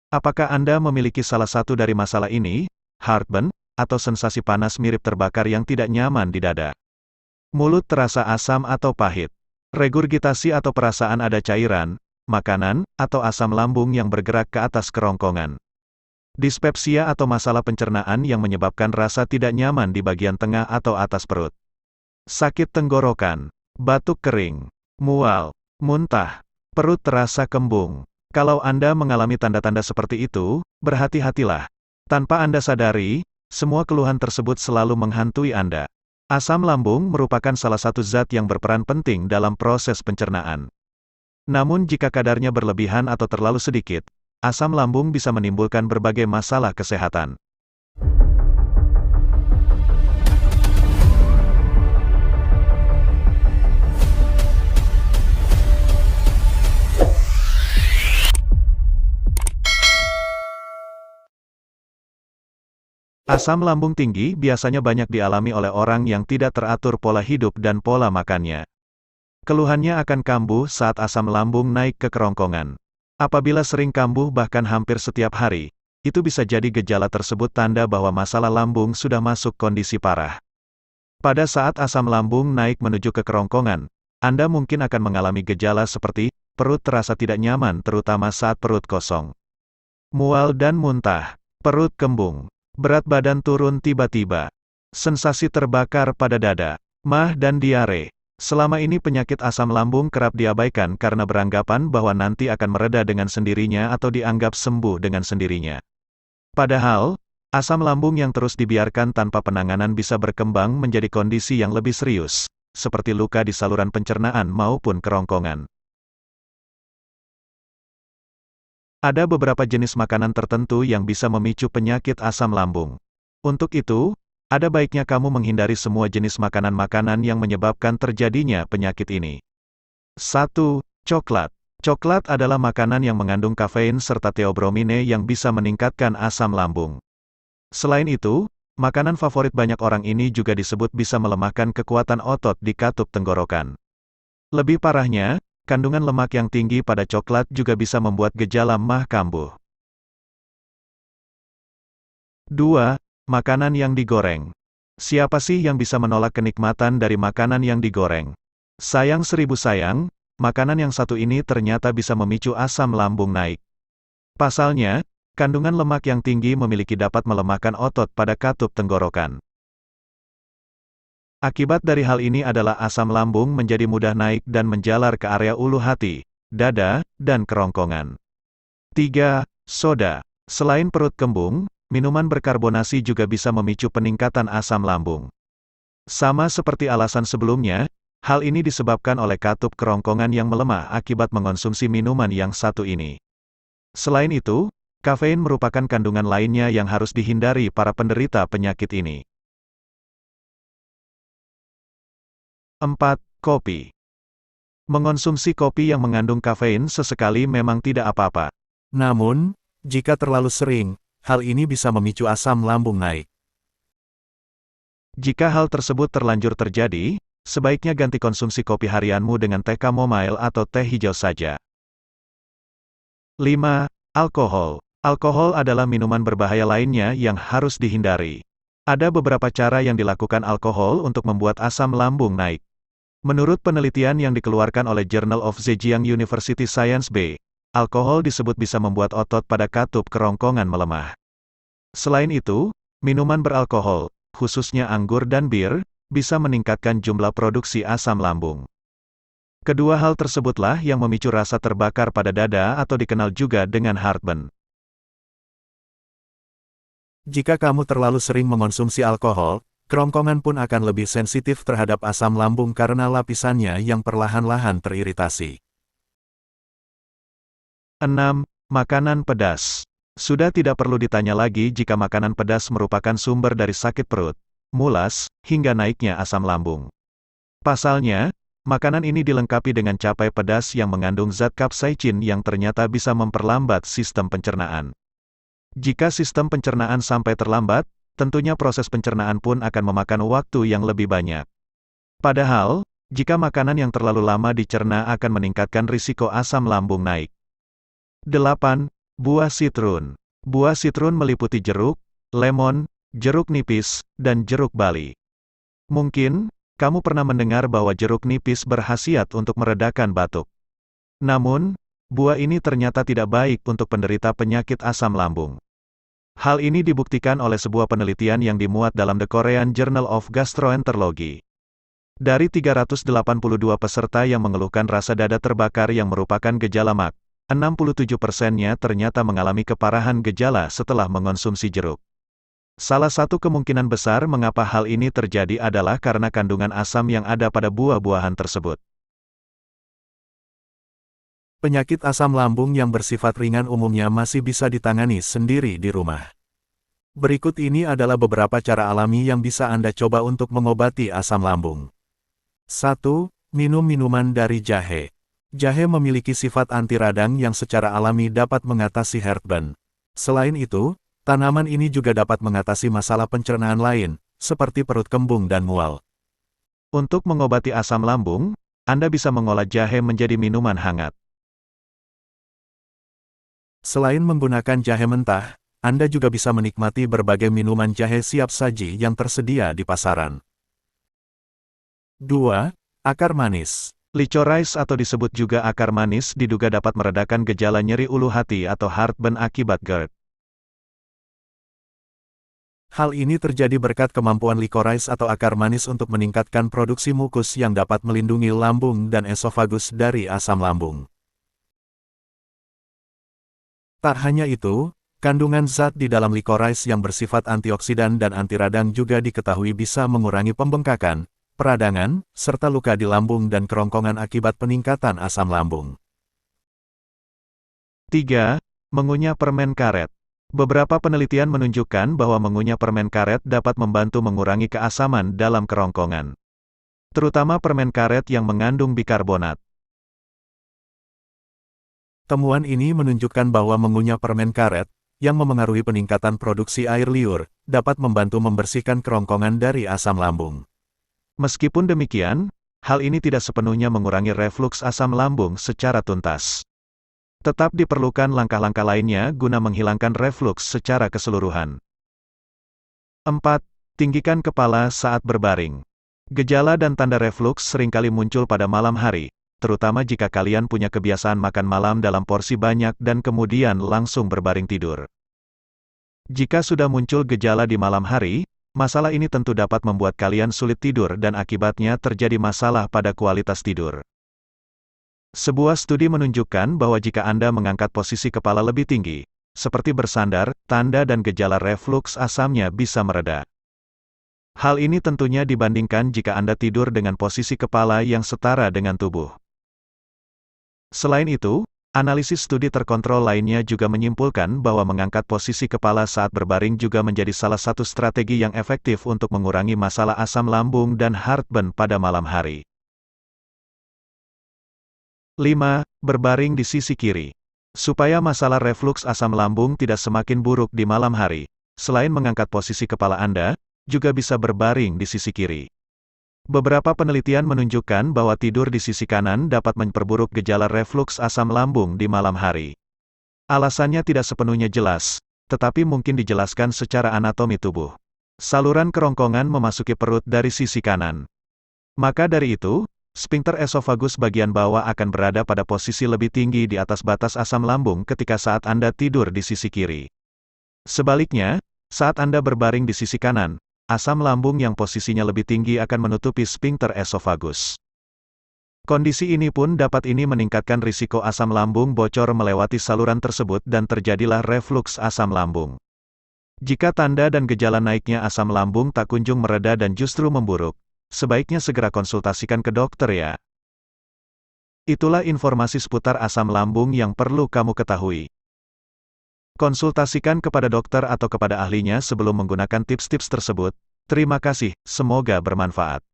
Apakah Anda memiliki salah satu dari masalah ini, heartburn, atau sensasi panas mirip terbakar yang tidak nyaman di dada? Mulut terasa asam atau pahit. Regurgitasi atau perasaan ada cairan, makanan, atau asam lambung yang bergerak ke atas kerongkongan. Dispepsia atau masalah pencernaan yang menyebabkan rasa tidak nyaman di bagian tengah atau atas perut. Sakit tenggorokan, batuk kering, mual, muntah, perut terasa kembung. Kalau Anda mengalami tanda-tanda seperti itu, berhati-hatilah. Tanpa Anda sadari, semua keluhan tersebut selalu menghantui Anda. Asam lambung merupakan salah satu zat yang berperan penting dalam proses pencernaan. Namun jika kadarnya berlebihan atau terlalu sedikit, asam lambung bisa menimbulkan berbagai masalah kesehatan. Asam lambung tinggi biasanya banyak dialami oleh orang yang tidak teratur pola hidup dan pola makannya. Keluhannya akan kambuh saat asam lambung naik ke kerongkongan. Apabila sering kambuh bahkan hampir setiap hari, itu bisa jadi gejala tersebut tanda bahwa masalah lambung sudah masuk kondisi parah. Pada saat asam lambung naik menuju ke kerongkongan, Anda mungkin akan mengalami gejala seperti perut terasa tidak nyaman terutama saat perut kosong, mual dan muntah, perut kembung, berat badan turun tiba-tiba, sensasi terbakar pada dada, mah dan diare. Selama ini penyakit asam lambung kerap diabaikan karena beranggapan bahwa nanti akan mereda dengan sendirinya atau dianggap sembuh dengan sendirinya. Padahal, asam lambung yang terus dibiarkan tanpa penanganan bisa berkembang menjadi kondisi yang lebih serius, seperti luka di saluran pencernaan maupun kerongkongan. Ada beberapa jenis makanan tertentu yang bisa memicu penyakit asam lambung. Untuk itu, ada baiknya kamu menghindari semua jenis makanan-makanan yang menyebabkan terjadinya penyakit ini. 1. Coklat. Coklat adalah makanan yang mengandung kafein serta teobromine yang bisa meningkatkan asam lambung. Selain itu, makanan favorit banyak orang ini juga disebut bisa melemahkan kekuatan otot di katup tenggorokan. Lebih parahnya, kandungan lemak yang tinggi pada coklat juga bisa membuat gejala mah kambuh. 2. Makanan yang digoreng. Siapa sih yang bisa menolak kenikmatan dari makanan yang digoreng? Sayang seribu sayang, makanan yang satu ini ternyata bisa memicu asam lambung naik. Pasalnya, kandungan lemak yang tinggi memiliki dapat melemahkan otot pada katup tenggorokan. Akibat dari hal ini adalah asam lambung menjadi mudah naik dan menjalar ke area ulu hati, dada, dan kerongkongan. 3. Soda. Selain perut kembung, minuman berkarbonasi juga bisa memicu peningkatan asam lambung. Sama seperti alasan sebelumnya, hal ini disebabkan oleh katup kerongkongan yang melemah akibat mengonsumsi minuman yang satu ini. Selain itu, kafein merupakan kandungan lainnya yang harus dihindari para penderita penyakit ini. 4. Kopi. Mengonsumsi kopi yang mengandung kafein sesekali memang tidak apa-apa. Namun, jika terlalu sering, hal ini bisa memicu asam lambung naik. Jika hal tersebut terlanjur terjadi, sebaiknya ganti konsumsi kopi harianmu dengan teh chamomile atau teh hijau saja. 5. Alkohol. Alkohol adalah minuman berbahaya lainnya yang harus dihindari. Ada beberapa cara yang dilakukan alkohol untuk membuat asam lambung naik. Menurut penelitian yang dikeluarkan oleh Journal of Zhejiang University Science B, alkohol disebut bisa membuat otot pada katup kerongkongan melemah. Selain itu, minuman beralkohol, khususnya anggur dan bir, bisa meningkatkan jumlah produksi asam lambung. Kedua hal tersebutlah yang memicu rasa terbakar pada dada atau dikenal juga dengan heartburn. Jika kamu terlalu sering mengonsumsi alkohol, kerongkongan pun akan lebih sensitif terhadap asam lambung karena lapisannya yang perlahan-lahan teriritasi. 6. Makanan pedas. Sudah tidak perlu ditanya lagi jika makanan pedas merupakan sumber dari sakit perut, mulas, hingga naiknya asam lambung. Pasalnya, makanan ini dilengkapi dengan cabai pedas yang mengandung zat capsaicin yang ternyata bisa memperlambat sistem pencernaan. Jika sistem pencernaan sampai terlambat, tentunya proses pencernaan pun akan memakan waktu yang lebih banyak. Padahal, jika makanan yang terlalu lama dicerna akan meningkatkan risiko asam lambung naik. 8. Buah sitrun. Buah sitrun meliputi jeruk, lemon, jeruk nipis, dan jeruk bali. Mungkin, kamu pernah mendengar bahwa jeruk nipis berkhasiat untuk meredakan batuk. Namun, buah ini ternyata tidak baik untuk penderita penyakit asam lambung. Hal ini dibuktikan oleh sebuah penelitian yang dimuat dalam The Korean Journal of Gastroenterology. Dari 382 peserta yang mengeluhkan rasa dada terbakar yang merupakan gejala MAC, 67%-nya ternyata mengalami keparahan gejala setelah mengonsumsi jeruk. Salah satu kemungkinan besar mengapa hal ini terjadi adalah karena kandungan asam yang ada pada buah-buahan tersebut. Penyakit asam lambung yang bersifat ringan umumnya masih bisa ditangani sendiri di rumah. Berikut ini adalah beberapa cara alami yang bisa Anda coba untuk mengobati asam lambung. 1. Minum minuman dari jahe. Jahe memiliki sifat anti radang yang secara alami dapat mengatasi heartburn. Selain itu, tanaman ini juga dapat mengatasi masalah pencernaan lain, seperti perut kembung dan mual. Untuk mengobati asam lambung, Anda bisa mengolah jahe menjadi minuman hangat. Selain menggunakan jahe mentah, Anda juga bisa menikmati berbagai minuman jahe siap saji yang tersedia di pasaran. 2. Akar manis. Licorice atau disebut juga akar manis diduga dapat meredakan gejala nyeri ulu hati atau heartburn akibat GERD. Hal ini terjadi berkat kemampuan licorice atau akar manis untuk meningkatkan produksi mukus yang dapat melindungi lambung dan esofagus dari asam lambung. Tak hanya itu, kandungan zat di dalam licorice yang bersifat antioksidan dan anti radang juga diketahui bisa mengurangi pembengkakan, peradangan, serta luka di lambung dan kerongkongan akibat peningkatan asam lambung. 3. Mengunyah permen karet. Beberapa penelitian menunjukkan bahwa mengunyah permen karet dapat membantu mengurangi keasaman dalam kerongkongan. Terutama permen karet yang mengandung bikarbonat. Temuan ini menunjukkan bahwa mengunyah permen karet, yang memengaruhi peningkatan produksi air liur, dapat membantu membersihkan kerongkongan dari asam lambung. Meskipun demikian, hal ini tidak sepenuhnya mengurangi refluks asam lambung secara tuntas. Tetap diperlukan langkah-langkah lainnya guna menghilangkan refluks secara keseluruhan. 4. Tinggikan kepala saat berbaring. Gejala dan tanda refluks seringkali muncul pada malam hari, terutama jika kalian punya kebiasaan makan malam dalam porsi banyak dan kemudian langsung berbaring tidur. Jika sudah muncul gejala di malam hari, masalah ini tentu dapat membuat kalian sulit tidur dan akibatnya terjadi masalah pada kualitas tidur. Sebuah studi menunjukkan bahwa jika Anda mengangkat posisi kepala lebih tinggi, seperti bersandar, tanda dan gejala refluks asamnya bisa mereda. Hal ini tentunya dibandingkan jika Anda tidur dengan posisi kepala yang setara dengan tubuh. Selain itu, analisis studi terkontrol lainnya juga menyimpulkan bahwa mengangkat posisi kepala saat berbaring juga menjadi salah satu strategi yang efektif untuk mengurangi masalah asam lambung dan heartburn pada malam hari. 5. Berbaring di sisi kiri. Supaya masalah refluks asam lambung tidak semakin buruk di malam hari, selain mengangkat posisi kepala Anda, juga bisa berbaring di sisi kiri. Beberapa penelitian menunjukkan bahwa tidur di sisi kanan dapat memperburuk gejala refluks asam lambung di malam hari. Alasannya tidak sepenuhnya jelas, tetapi mungkin dijelaskan secara anatomi tubuh. Saluran kerongkongan memasuki perut dari sisi kanan. Maka dari itu, sphincter esofagus bagian bawah akan berada pada posisi lebih tinggi di atas batas asam lambung ketika saat Anda tidur di sisi kiri. Sebaliknya, saat Anda berbaring di sisi kanan, asam lambung yang posisinya lebih tinggi akan menutupi sphincter esofagus. Kondisi ini pun dapat meningkatkan risiko asam lambung bocor melewati saluran tersebut dan terjadilah refluks asam lambung. Jika tanda dan gejala naiknya asam lambung tak kunjung mereda dan justru memburuk, sebaiknya segera konsultasikan ke dokter ya. Itulah informasi seputar asam lambung yang perlu kamu ketahui. Konsultasikan kepada dokter atau kepada ahlinya sebelum menggunakan tips-tips tersebut. Terima kasih, semoga bermanfaat.